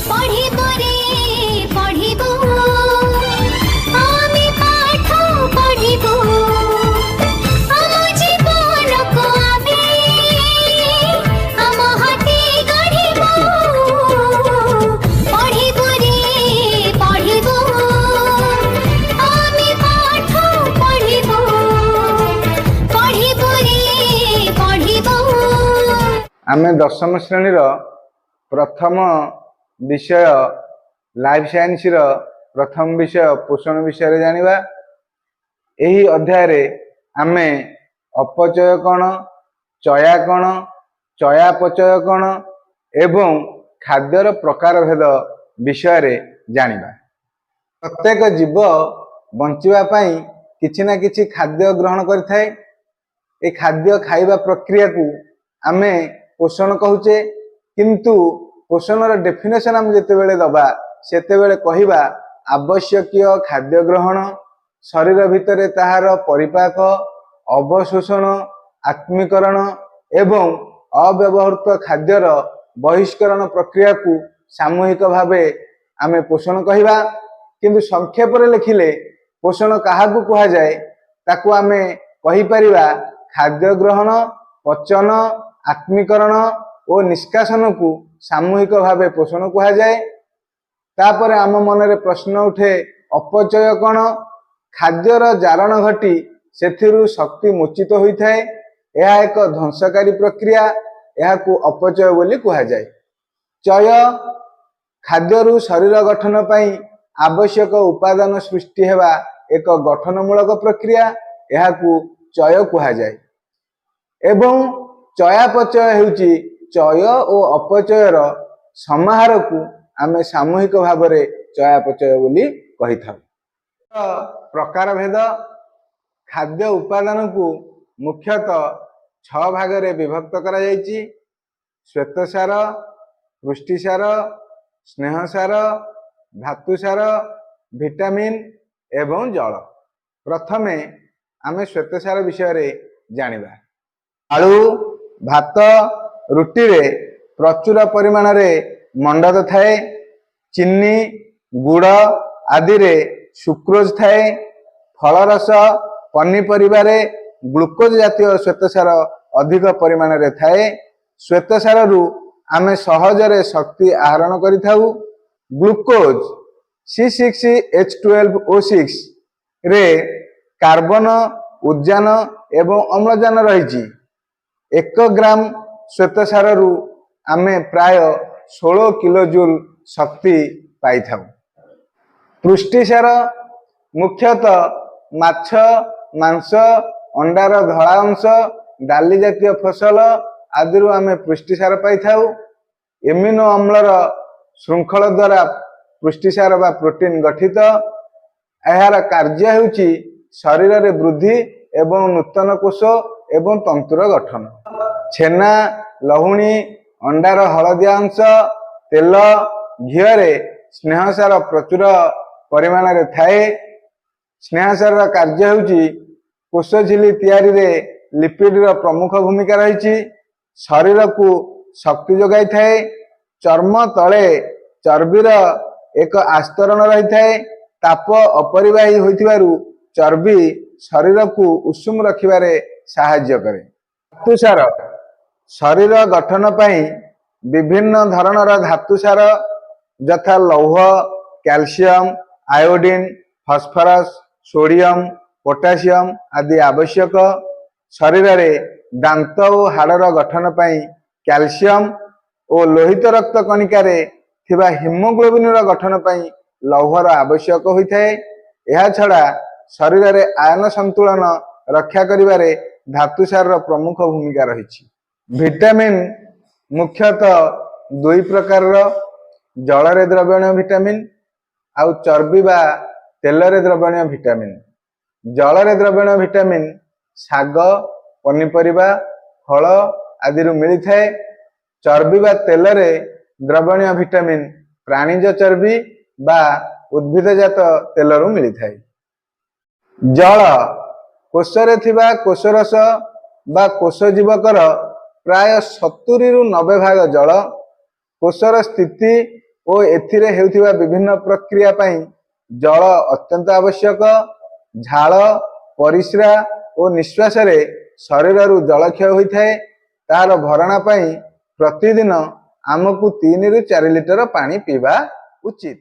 पढ़िबो रे पढ़िबो आमे पाठ पढ़िबो आम जीवन को आमे आम हाथे गढ़िबो पढ़िबो रे पढ़िबो आमे पाठ पढ़िबो पढ़िबो रे पढ़िबो। आमे दशम श्रेणी प्रथम विषय लाइफ साइंस प्रथम विषय पोषण विषय जानिबा। एही अध्याय रे आमे अपचय कण, चया कण, चयापचय कण एवं खाद्यर प्रकार भेद विषय रे जानिबा। प्रत्येक जीव बंचिबा पई किछि ना किछि खाद्य ग्रहण करिथाय। ए खाद्य खाइबा प्रक्रिया को आमे पोषण कहूचे, किंतु पोषणर डेफिनेशन आम जितेबेले दबा सेतेबेले कहिबा आवश्यकीय खाद्य ग्रहण, शरीर भितरे ताहार परिपाक, अवशोषण, आत्मीकरण एवं अव्यवहृत खाद्यर बहिष्करण प्रक्रिया को सामूहिक भावे आमे पोषण कहिबा। किंतु संक्षेप रे लिखिले पोषण काहाकू कुहा जाए ताकू आमे कहि परिबा खाद्य ग्रहण, पचन, आत्मीकरण और निष्कासन को सामूहिक भावे पोषण कुहा जाए। तापर आम मनरे प्रश्न उठे अपचय कण? खाद्यर जारण घटी सेथिरु शक्ति मोचित होइथाय। यह एक ध्वंसकारी प्रक्रिया, यह को अपचय बोली कुहा जाए। चय खाद्यरु शरीर गठन पई आवश्यक उपादान सृष्टि हेबा एक गठनमूलक प्रक्रिया, यह को चय कुहा जाए। एवं चयापचय हेउची चय और अपचयर समाहार को आमे सामूहिक भाव में चयापचय बोली कहि थाउ। प्रकार भेद खाद्य उपादान को मुख्यतः 6 भाग रे विभक्त करा जायछि। श्वेतसार, पुष्टिसार, स्नेहसार, धातुसार, विटामिन एवं जल। प्रथमे आमे श्वेतसार विषय रे जानिबा। आलू, भात, रुटी रे प्रचुर परिमाण रे मंडद थाए। चीनी, गुड़ आदि रे सुक्रोज थाए। फलरस, पनीपरिबा रे ग्लूकोज जातीय श्वेतसार अधिक परिमाण रे थाए। श्वेतसार रु आमे सहज रे शक्ति आहरण करिथाउ। ग्लूकोज C6H12O6 रे कार्बन, उद्जान एवं अम्लजान रही। 1 ग्राम श्वेतसार रु आमे प्राय 16 किलो जूल शक्ति पाई थाउ। पुष्टिसार मुख्यतः माछ, मांस, अंडार धड़ा अंश, डाली जातीय फसल आदि आमे पुष्टिसार पाई थाउ। एमिनो अम्लर श्रृंखल द्वारा पुष्टिसार बा प्रोटीन गठित। यार कार्य हेउची शरीर रे वृद्धि एवं नूतन कोष एवं तंतुर गठन। छेना, लहुणी, अंडार हलदिया अंश, तेल, घीरे स्नेहसार प्रचुर परिमाण रे थाए। स्नेहसार कार्य हेउची कोष झिल्ली तैयारी रे लिपिड रो प्रमुख भूमिका रही। शरीर को शक्ति जोगाई थाए। चर्म तले चर्बीर एक आस्तरण रही थाए। ताप अपरिबाही होइथिबारु चर्बी शरीर को उषुम रखिबारे सहाय्य करे। धातुसार शरीर गठन पई विभिन्न धरणर धातुसार यथा लौह, calcium, iodine, phosphorus, sodium, potassium आदि आवश्यक। शरीर रे दांत और हाड़र गठन पई कैल्शियम और लोहित रक्त कणिका रे थिबा हिमोग्लोबिन गठन पई लौहर आवश्यक होइथाय। यह छड़ा शरीर रे आयन संतुलन रक्षा करिबारे धातुसार प्रमुख भूमिका रही। विटामिन मुख्यतः 2 प्रकार, जल रे द्रवणीय विटामिन आउ चर्बी बा तेल रे द्रवणीय विटामिन। जल रे द्रवणीय विटामिन शाग, पनीपरिबा, फल आदि मिली थाए। चर्बी बा तेल रे द्रवणीय विटामिन प्राणीज चर्बी बा उद्भिदजात तेल रु मिली थाए। जल कोष रे थिबा कोषरस बा कोष जीवकर प्राय 70 रु 90 भाग जल। कोषर स्थिति ଓ ଏଥିରେ ହେଉଥିବା ବିଭିନ୍ନ ପ୍ରକ୍ରିया ପାଇଁ ଜଳ ଅत्यନ୍ତ ଆବଶ୍ୟକ। ଝାଳ, ପରିସ୍ରା ଓ ନିଶ୍ୱାସରେ ଶରୀରରୁ ଜଳକ୍ଷୟ ହୋଇଥାଏ। ତାହାର ଭରଣା ପାଇଁ ପ୍ରତିଦିନ ଆମକୁ 3 ରୁ 4 ଲିଟର ପାଣି ପିଇବା ଉଚିତ।